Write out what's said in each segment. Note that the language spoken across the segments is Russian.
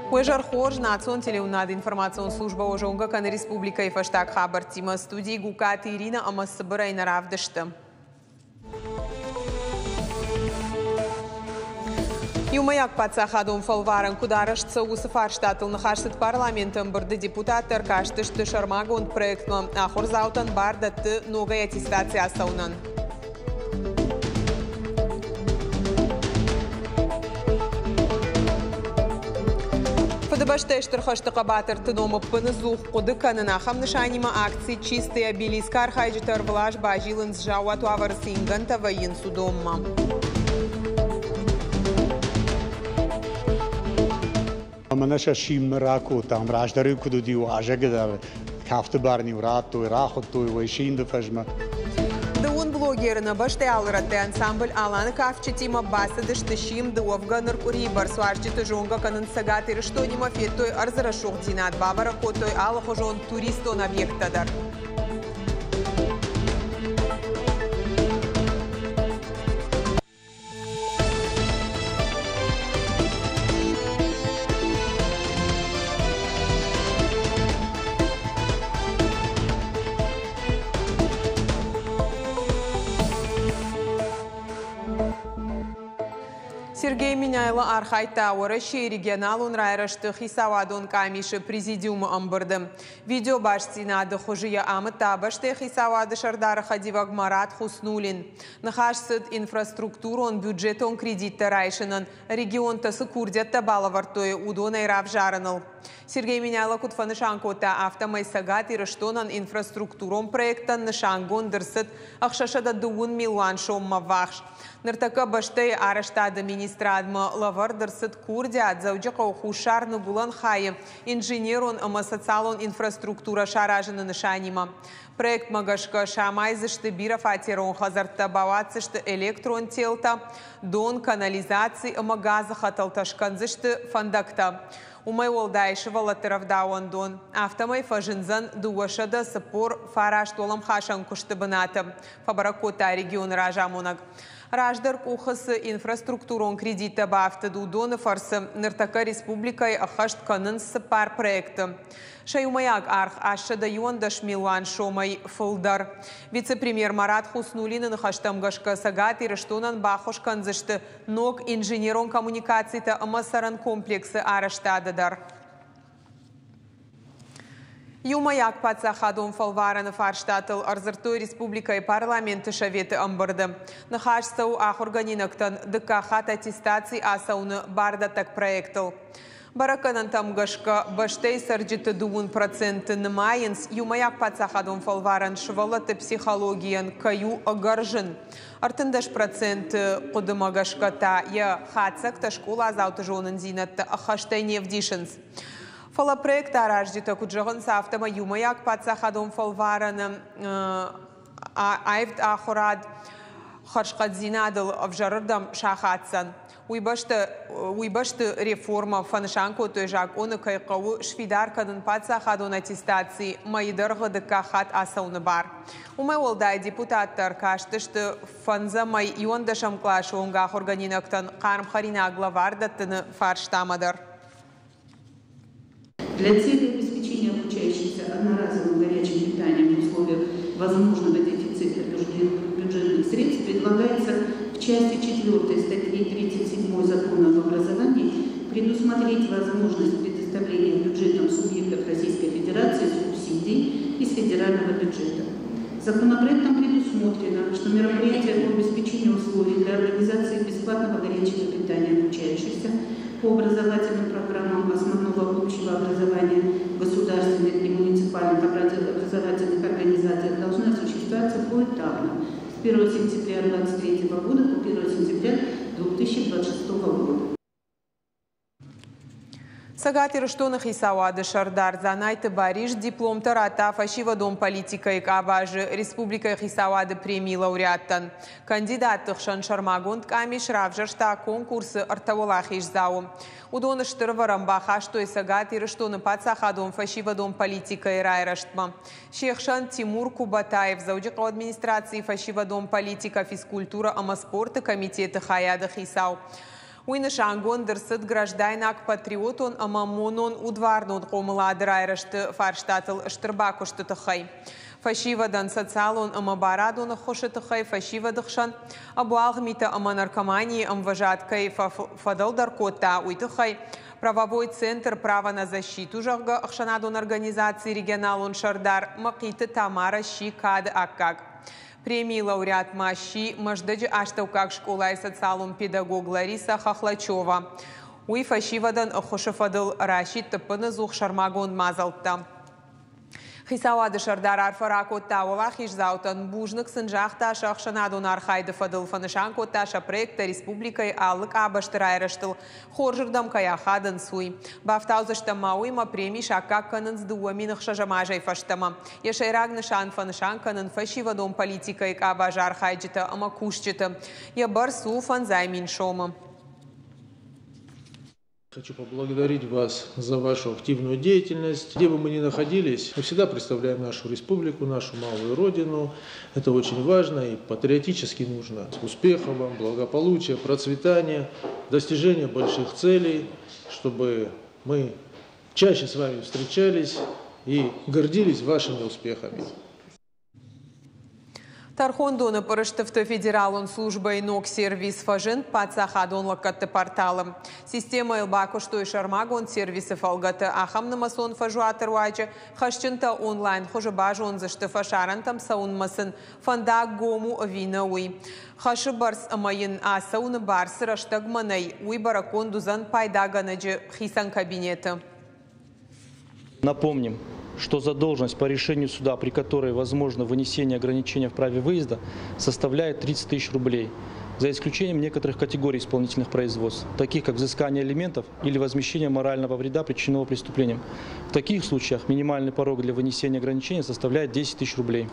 Уежар Хорж, Национ телеунад информацион служба ожонга кан республика и фаштаг хабар тима студии гукати Ирина Амасыбыра и наравдышты. Юмаяк пацахадом фалваран кударашца усыфар штатыл нахарсыт парламентом барды депутаттар каштышты шармагон проектно ахорзаутан бардатты новая аттестация астаунан. Фадабаштештер хаштакабатер тынома пынызух кудыканына хамнышанима акции чистые белискар хайджитар влаж бажилын сжауа туавар синган таваин судомма. Аманаша шимраку там раждары кудудиу ажагдар кафты барни урату рахоту вайшинда фажма. Даун блогерына башты алыраты ансамбль аланы кафчетима басадышты шим дуовганыр кури барсуарчиты жонга канын сагатыры что нима фетой арзарашух динат бабара котой алахожон туристон объектадар. Сергей Миняйло Архай Тауэра, регионал он райрашты хисавадон камиши президиума амбырды. Видео башцина дохожия амыта башты хисавады шардара хадиваг Марат Хуснулин. Нахашсыд инфраструктурон бюджетон кредитта райшинан регион тасы курдятта балавартое удона и равжаранал. Сергей Миняйло кутфанышанкота автомайсагат и раштонан инфраструктурон проектан нышангон дырсыд ахшашада 2 миллион шомма вахш. Ныртака баштай арашта администрадма лавар дырсыд курдят зауджака хушарны гулан хайы инженерон ама социалон инфраструктура шаражаны нышанима. Проект магашка шамайзышты бира фатерон хазарта бавацышты электрон телта дон канализации ама газа хаталташканзышты фандакта. Умай олдайшы валатыравдауан дон. Автомай фажинзан дуашада сапор фараш толам хашан кушты бынаты. Фабаракота регион ражамонаг. Раждар кухасы инфраструктурон кредита бафты дудоны фарсы ныртака республикай ахашт канын сыпар проекты. Шаюмаяк арх ашада юандаш милуан шомай фылдар. Вице-премьер Марат Хуснулин нахаштамгашка сагат и раштонан бахош канзышты ног инженерон коммуникаций-то амасаран комплексы араштададар. Юмаяк пацахадон фалвараны фарштатыл арзыртой республика и парламенты шаветы амбырды. Нахашсау ахорганинактан дыкахат аттестации асауны бардатак проектыл. Бараканан тамгашка баштей сарджиты 2% нымайынс юмаяк пацахадон фалваран швалаты психологиян каю агаржын. Артындаш процент кудымагашка та я хацак та школа азауты жонын зинатты ахаштай невдишынс. Фала проекта араждита куджаган сафтама юмаяк пацахадон фалвараны айвд ахурад харшкадзинадыл авжарырдам шахатсан. Уйбашты реформа фанышанко той жак оны кайқауы швидаркадын пацахадон аттестации майдарғы дыкахат асауны бар. Умай олдай депутаттар каштышты фанза май иондашам клашы оңғақ органинактан қарым харина главардаттыны фарштамадар. Для цели обеспечения обучающихся одноразовым горячим питанием в условиях возможного дефицита бюджетных средств предлагается в части 4 статьи 37 Закона об образовании предусмотреть возможность предоставления бюджетам субъектов Российской Федерации субсидий из федерального бюджета. Законопроектом предусмотрено, что мероприятия по обеспечению условий для организации бесплатного горячего питания обучающихся по образовательным программам основного общего образования государственных и муниципальных образовательных организациях должны осуществляться поэтапно с 1 сентября 2023 года по 1 сентября 2026 года. Сагати раштонах исауады шардар занайты бариш диплом тарата фашива дом политика и кабажи республика исауады премии лауреаттан. Кандидаттых шан шармагонд камиш равжашта конкурсы артаволах ишзау. Удоныштыр варамбаха, что и сагати раштоны пацаха дом фашива дом политика и райраштма. Шехшан Тимур Кубатаев, заудика администрации фашива дом политика, физкультура, амаспорта, комитеты хаядах исау. Уйнышангон дырсыт граждайнак патриотон амамонон удварнон қомыладыр айрышты фарштатыл штырбакушты тұхай. Фашивадан социалон амабарадон хоши тұхай фашивадықшан, абуалғмита ама наркомании амважаткай фадалдар котта уйтыхай. Правовой центр права на защиту жағы ақшанадон организации регионалон шардар мақиты Тамара Ши кады аккак. Премии лауреат Маши Маждаджи Аштаукак школа и социалум педагог Лариса Хохлачева. Уй фашивадан хошифадыл Рашид тыпыны зух шармагон мазалтта. Хисауады шардар арфара котта олахиш заутан бужнык сынжақта шақшанадон архайды фадыл фанышан котташа проекта республикай аллык абаштырайрыштыл. Хоржырдам каяхадын суй. Бафтаузыштама уйма премий шаккак канын сдуаминық шажамажай фаштама. Ешайраг нышан фанышан канын фашивадон политикай кабажа архайджита ама кушчита. Ябар су фанзаймин шома. Хочу поблагодарить вас за вашу активную деятельность. Где бы мы ни находились, мы всегда представляем нашу республику, нашу малую родину. Это очень важно и патриотически нужно. Успехов вам, благополучия, процветания, достижения больших целей, чтобы мы чаще с вами встречались и гордились вашими успехами. Тархондоны пырыштыфты федералон службой ног сервис фажын пацахадон лакатты порталым. Система илбакуштой шармагон сервисы фалгаты ахамнымасон фажуатыр вайчы хашчынта онлайн хожыбажон зышты фашарантам саунмасын фанда гому вина уй. Хашы барс амайын асауны барсы раштагманай уй баракон дузан пайдаганаджы хисан кабинеты. Напомним, что задолженность по решению суда, при которой возможно вынесение ограничения в праве выезда, составляет 30 тысяч рублей, за исключением некоторых категорий исполнительных производств, таких как взыскание алиментов или возмещение морального вреда, причиненного преступлением. В таких случаях минимальный порог для вынесения ограничения составляет 10 тысяч рублей.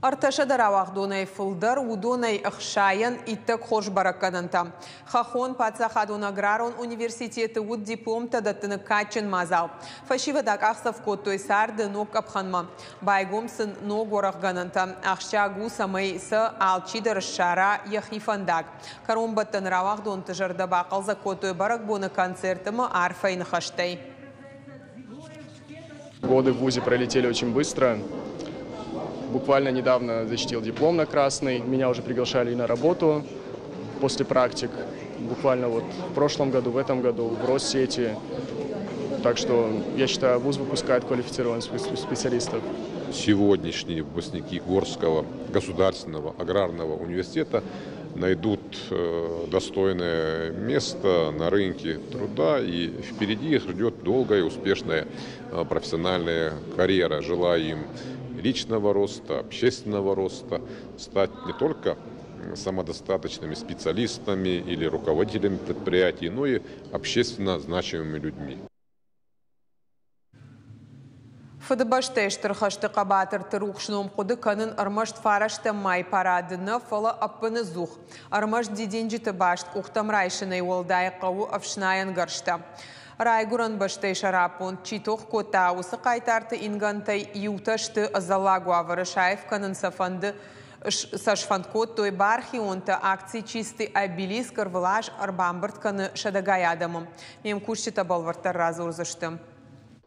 Арташа даравах донай фылдар, удонай ахшаян иттак хош баракананта. Хахон пацахадон аграрон университеты уд диплом тадатыны качын мазал. Фашивадак ахсав коттой сарды ног апханма. Байгомсын ног орахгананта. Ахшагу самай са алчидар шара яхифандак. Каромбаттан равах дон тажарда бақал за коттой баракбона концертыма арфайн хаштай. Годы в ВУЗе пролетели очень быстро. Буквально недавно защитил диплом на красный. Меня уже приглашали и на работу после практик. Буквально вот в прошлом году, в этом году в Россети. Так что я считаю, ВУЗ выпускает квалифицированных специалистов. Сегодняшние выпускники Горского государственного аграрного университета найдут достойное место на рынке труда, и впереди их ждет долгая и успешная профессиональная карьера. Желаю им личного роста, общественного роста, стать не только самодостаточными специалистами или руководителями предприятий, но и общественно значимыми людьми. Фадабаштештер хашты қабатыр тұрушным құды канын армашт фарашты май парадыны фала аппыны зух. Армашт деденжіті башт ұқтам райшыны олдай қауы афшнайын гаршта. Райгуран баштай шарапун читох кота усы қайтарты ингантай юташты азалагу аварышаев канын сафанды сашфанкот той бархи онта акции чистый обелиск арвылаш арбамбырт каны шадагайадамым. Мем кушчита балвартар разы урзышты.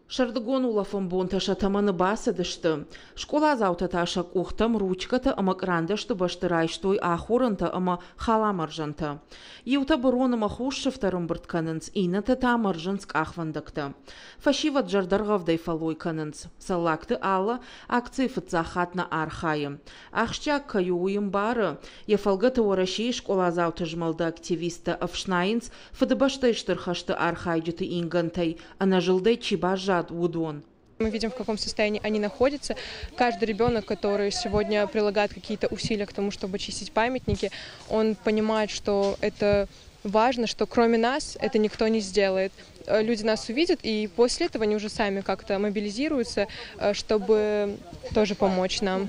Шардыгон улафын бонта шатаманы басыдышты. Школа заутаташак ухтам ручката ама крандашты баштырайштой ахурынта ама халамаржанта. Юта бароныма хушшыфтарым быртканынц, ината тамаржанск ахвандакта. Фашива джардаргавдай фалой канынц. Салакты алла акции фыцахатна архайым. Ахшчак каюуым бары. Ефалгата орашей школа заутажмалды активиста афшнайынц фадыбаштайштырхашты архайджыты ингантай, ана жылдай чибажа. Мы видим, в каком состоянии они находятся. Каждый ребенок, который сегодня прилагает какие-то усилия к тому, чтобы чистить памятники, он понимает, что это важно, что кроме нас это никто не сделает. Люди нас увидят, и после этого они уже сами как-то мобилизируются, чтобы тоже помочь нам.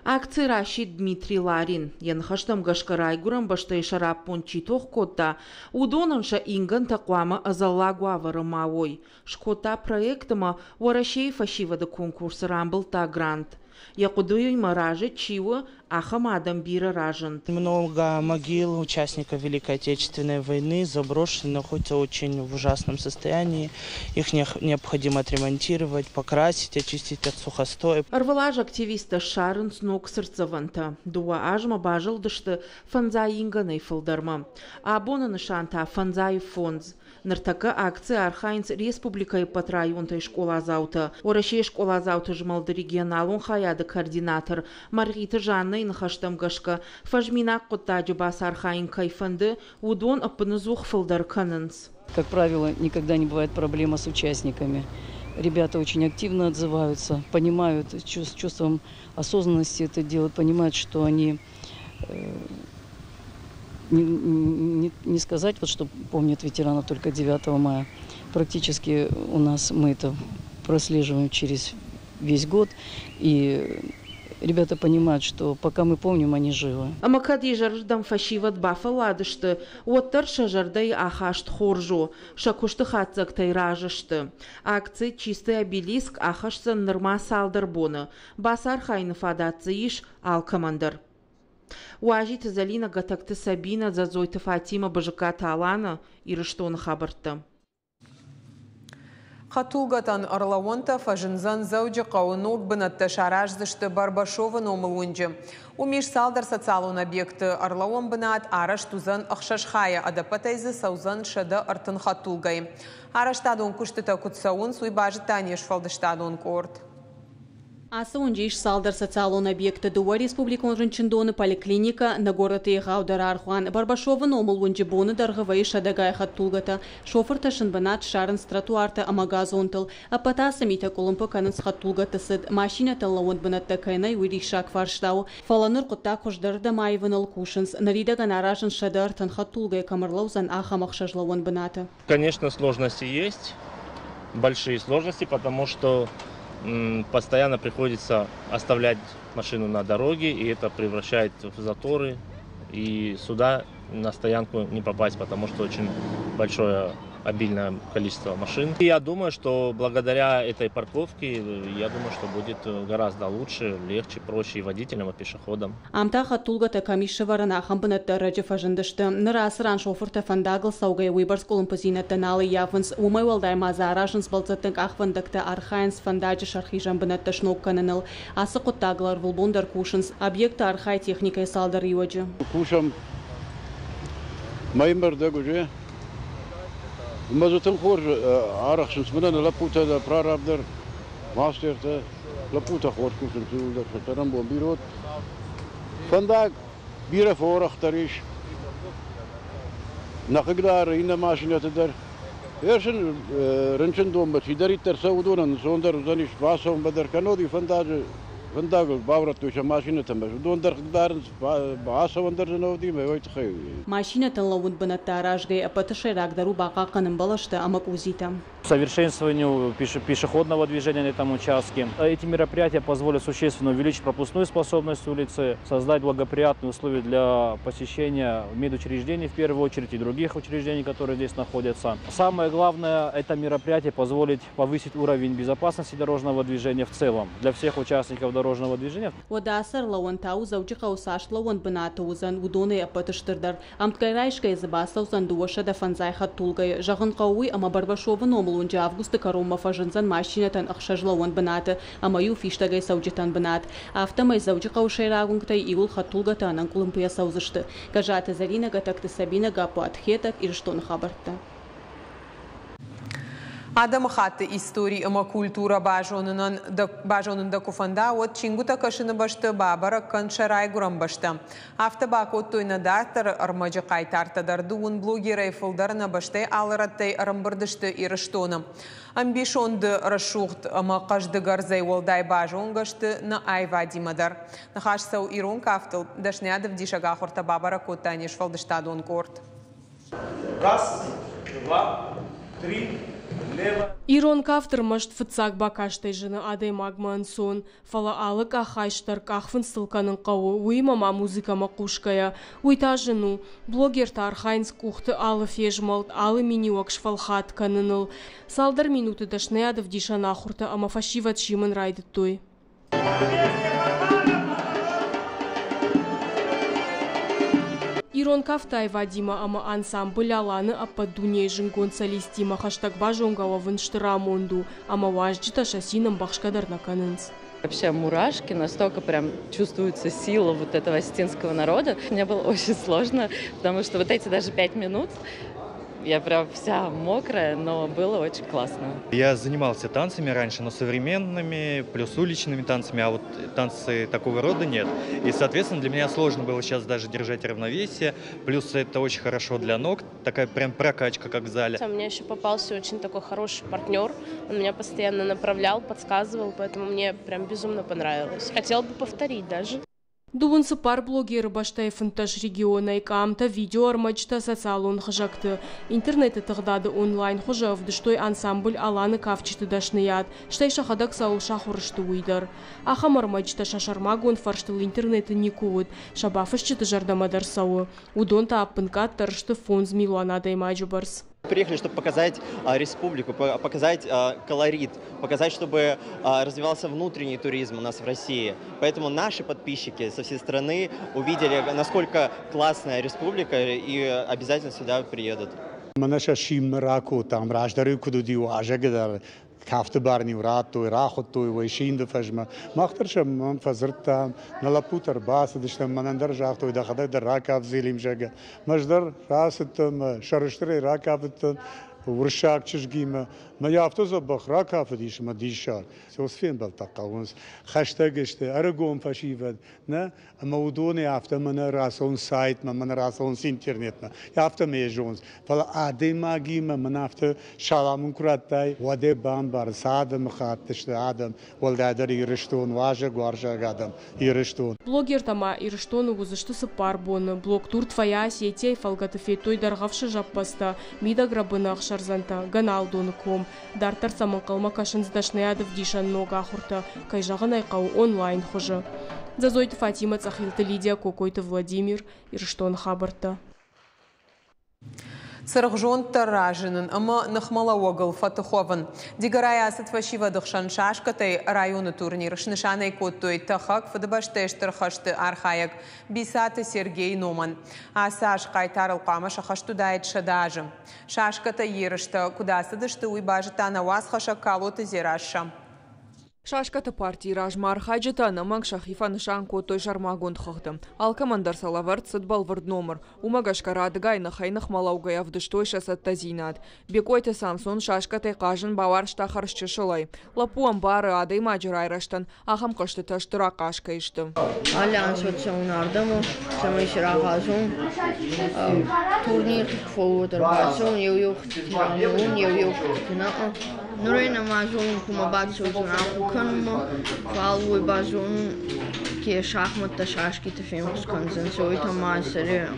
Акции Рашид Дмитрий Ларин. Янхаштам гашкарайгурам баштай шараппон читох кота. Удонанша инган тақвама азаллагуа варамауой. Шкота проектама варашей фашивада конкурс рамбл та грант. Якудуй маражи чива Ахамадам Бира ражен. Много могил участников Великой Отечественной войны заброшены, находятся очень в ужасном состоянии. Их необходимо отремонтировать, покрасить, очистить от сухостоя. Арвалаж активиста Шарен сног сердцеванта. Дуа ажма бажил дышты фанзай инганай фылдарма. Абона нышанта фанзай фондз. Нартака акция Архаинц республикой под районтой школа заута. Орашей школа заута жмалды регионалун хаяды координатор Маргарита Жанна инхаштам гашка. Фажмина коттаджу бас Архаин кайфанды удон апназух фылдар кананс. Как правило, никогда не бывает проблема с участниками. Ребята очень активно отзываются, понимают, с чувством осознанности это делают, понимают, что они... Не сказать, вот, что помнят ветеранов только 9 мая. Практически у нас мы это прослеживаем через весь год. И ребята понимают, что пока мы помним, они живы. Амакади жардам фашиват бафаладышты, оттар шажардай ахашт хоржу, шакушты хатцак тайражышты. Акция чистый обелиск ахашсан нырма салдарбоны. Басар хайнов адатцыиш алкомандар. Уажит Залина гатакты Сабина зазойты Фатима бажыката алана ирыштон хабарты. Хатулгатан Орлаонта фажинзан зауджи қауынук бінатты шараждышты Барбашова номылунжы. Умиш салдар социалун объекты Орлаон бінат араш тузан ақшашхая адапатайзы саузан шада артын хатулгай. Араштадун күштіта күтсауын суйбажы танеш фалдыштадун корт. Аса унжиш салдар социалон объекты дуа республикон рынчындоны поликлиника на город Игаудар Архуан Барбашова номыл унжибоны даргавай шадагай хаттулгата шофер ташын банат шарын тротуарта амагазонтыл апата самита колумпа канынс хаттулгата сыд машина таллауын банатта кайнай уиришак фарштау фаланыр кутта кождарда майвыныл кушынс наридаган аражын шадар тан хаттулгай камырлаузан ахамахшажлауын баната. Конечно, сложности есть, большие сложности, потому что постоянно приходится оставлять машину на дороге, и это превращает в заторы, и сюда на стоянку не попасть, потому что очень большое обильное количество машин. И я думаю, что благодаря этой парковке, я думаю, что будет гораздо лучше, легче, проще и водителям, и пешеходам. Амта хаттулгата камиша варана хамбанатта раджа фажындышты. Нырасыран шофырта фандагыл саугай уйбарс колумпазинатта налы явынс умай валдай маза аражынс балцаттың ахвандакта архайнс фандаджы шархижан банатта шнокканыныл. Асы құттағылар вулбондар кушынс. Объекты архай техникай салдар юаджы. Кушам маймарда гуже. Мазутын хор арахшынс менен лапута да прорабдар мастерта лапута хор кушын сулдар шатарам бо бирот фандаг бира форахтариш нахыгдар ина машинатыдар ершин рынчын домба чидариттер саудунан сондар заниш васом бадар каноди фандажы Vandaag bouwt dus een machine te maken. Doen daar baasa van daar nou die mee uit te Машина таллауын банатта аражгай апатышайрак дару бака каным балашты амак узита. Совершенствованию пешеходного движения на этом участке. Эти мероприятия позволят существенно увеличить пропускную способность улицы, создать благоприятные условия для посещения медучреждений в первую очередь и других учреждений, которые здесь находятся. Самое главное, это мероприятие позволит повысить уровень безопасности дорожного движения в целом для всех участников дорожного движения. Водасар лауан тау заучика усаш лауан баната узан удоны апатыштырдар. Амткайрайшкай забаса узан дуаша да фанзай хаттулгай. Жагын кауи ама Барбашова номлунжа августа карома фажынзан машинатан ахшаж лауан баната. Ама ю фиштагай саучитан банат. Автомай заучика ушайрагунгтай игул хаттулгата анан кулымпия саузышты. Кажата Зарина гатакты Сабина гапу атхетак ирштон хабарта. Адам хатты истории ама культура бажонын да куфанда от чингута кашыны башты бабара каншарай гурам башты. Автабак от тойна дартар армажы кайтартадар дуын блогерай фылдарына башты алыраттай арамбырдышты ирыштоны. Амбишонды рашухт ама кажды гарзай волдай бажон гашты на айва димадар. Нахаш сау ирон кафтыл дашнядов дишага хорта бабара коттаниш фалдыштадон корт. Раз, два, три. Ирон кафтыр машт фыцак бакаштай жыны адай магман сон. Фала алык ахайштар кахфын сылканын қауы. Уймама музыка макушкая. Уйта жыну. Блогер тархайнс кухты алы фежмалт, алы миниуак шфалхат каныныл. Салдар минуты дашнаядов дишана хурта, ама фашиват шимын райды той. Мирон Кавтай Вадима ама ансамбль Аланы аппадуне жингон солистима хаштаг бажонгава вынштырамонду ама важджита шасином бахшкадарнаканынц. Вообще мурашки, настолько прям чувствуется сила вот этого осетинского народа. Мне было очень сложно, потому что вот эти даже 5 минут, я прям вся мокрая, но было очень классно. Я занимался танцами раньше, но современными, плюс уличными танцами, а вот танцы такого рода нет. И, соответственно, для меня сложно было сейчас даже держать равновесие. Плюс это очень хорошо для ног, такая прям прокачка, как в зале. Мне еще попался очень такой хороший партнер. Он меня постоянно направлял, подсказывал, поэтому мне прям безумно понравилось. Хотел бы повторить даже. Дувынсы пар блогеры баштай фынташ региона и камта видео армачта социалон хажакты. Интернеты тагдады онлайн хожавды, что ансамбль Аланы кавчиты дашныят, штай шахадак саул шахурышты уйдар. Ахам армачта шашармагон фарштыл интернеты не куют, шабафышчыты жардамадар сау. Удон-то аппынкат тарышты фонз милуанадай маджубарс. Приехали, чтобы показать республику, показать колорит, показать, чтобы развивался внутренний туризм у нас в России. Поэтому наши подписчики со всей страны увидели, насколько классная республика, и обязательно сюда приедут. Kafte barni urato, rahoto, weishinde fajma. Machtersham man fazertam, nalaputer bas, dishtam manandar jachto, da khada der rakav zilim jaga. Majdar rasetam, sharishtre rakavetam. ورشاك تشجيمة ما يفتوز بخراك هفديش ما ديشار سوسفين بالتقاونس خشتاجشت أرجوم فشيفد نا موضوعنا يافت من راسون سايت من راسون إنترنت ما يافت ميجونز فلا عادي ما جيمة من يافت شلامون كراتاي وده بام برساد مخاطش آدم والدادر يرشتون واجه وارجع آدم يرشتون блогер тама ирштону гузышты сыпарбоны блог тур твоя сетей фалгатыфе той даргавшы жаппаста мида грабынах шарзанта ганалдоны ком дартар самын калма кашын здашнаядов дишан нога хурта кайжагын айкау онлайн хожы Зазойты Фатима Цахилты Лидия Кокойты Владимир ирштон хабарта Сырғжон таражынын ымы нықмала оғыл фатыховын. Дигарай асыт фашива дұқшан шашқытай районы турнир шнышанай коттой тахак фыдыбаштештір қашты архаяк бисаты Сергей Номан. Асаш қайтарыл қама шақашту дайт шадажы. Шашқытай ерішті кудасыдышты уйбажы танавас қаша калоты зераша. Шашката партии ражмар хаджета намаг шахифа нышан котой шармагон тхахтым. Алкамандар салавард сыдбал вард номер. Умагашка радгай нахайнах малаугай авдыштой шасат тазинат. Бекойте Самсон шашкатай кажын бавар штахаршчы шылай. Лапуам бары адай маджырай раштан. Ахам кашты таштыра кашка иштым. Альянс ватсаунардаму, самайш рағазун, турнир фоудер бацун, еу-еу хтиранун, еу-еу хтина'a. Нурейна мазун кумабацу зунаху kanımı falı bazın ki şahmatta şaşkı tefemiz konsensuyu tamasırı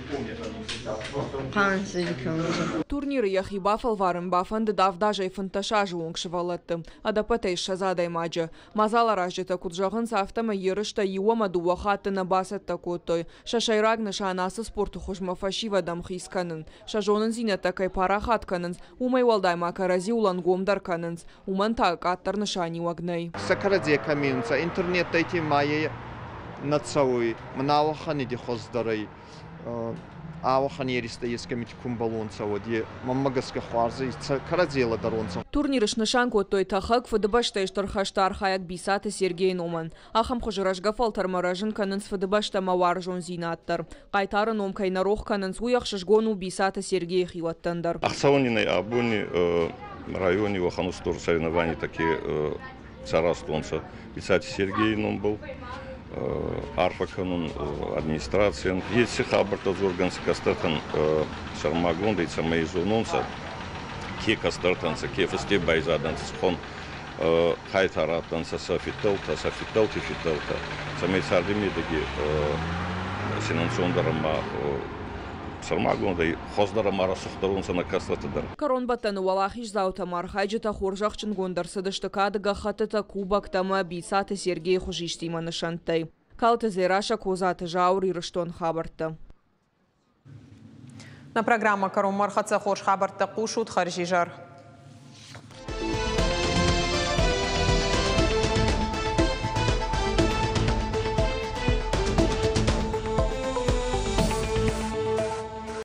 kansilikimiz. Турниры яхиба фалварын бафанды давдажай фанташажу оңшывалаттым. Адапатай шазадай маджа. Мазала ражжета куджағын сафтама ерышта иуама дуахаттына басатта коттой. Шашайраг нышанасы спорту хожма фашива дамхисканын. Шажонын зинатакай парахатканын. Умай валдай макарази улангомдар канын. Уман так аттар нышани вагнай. Сакарадзе каминца, интернет-тайти майя нацауи, мнавахани ди хоздарай. Турнирыш нышанко той тахак фыдыбашта иштархашта архаяк бисаты Сергей Номан. Ахам хожырашга фалтармаражын канынс фыдыбашта маваржон зинаттар. Кайтарын омкайнарох канынс уяхшышгону бисаты Сергей хиваттандар. Ахсауниной абуни районе ваханустур соревнований такие царастонца. Бисаты Сергей Ном был. Арфаканун администрациям. Есть хабарта зорганцы кастатан шармагонда и самые зононца ке кастатанца ке фесте байзаданца хон хайтаратанца сафителта фителта самые сардими таки синансондарама сармагонда и хоздарамара сухдарунца на кастатадар. Корон батаны валахиш заутамар хайджета хоржахчин гондар садыштыкадыга хатыта кубактама бисаты Сергей хужиштима нышантай. Калты зераша козаты жаур ирыштон хабарта. На программа Корон мархаца хорж хабарта кушут харжижар.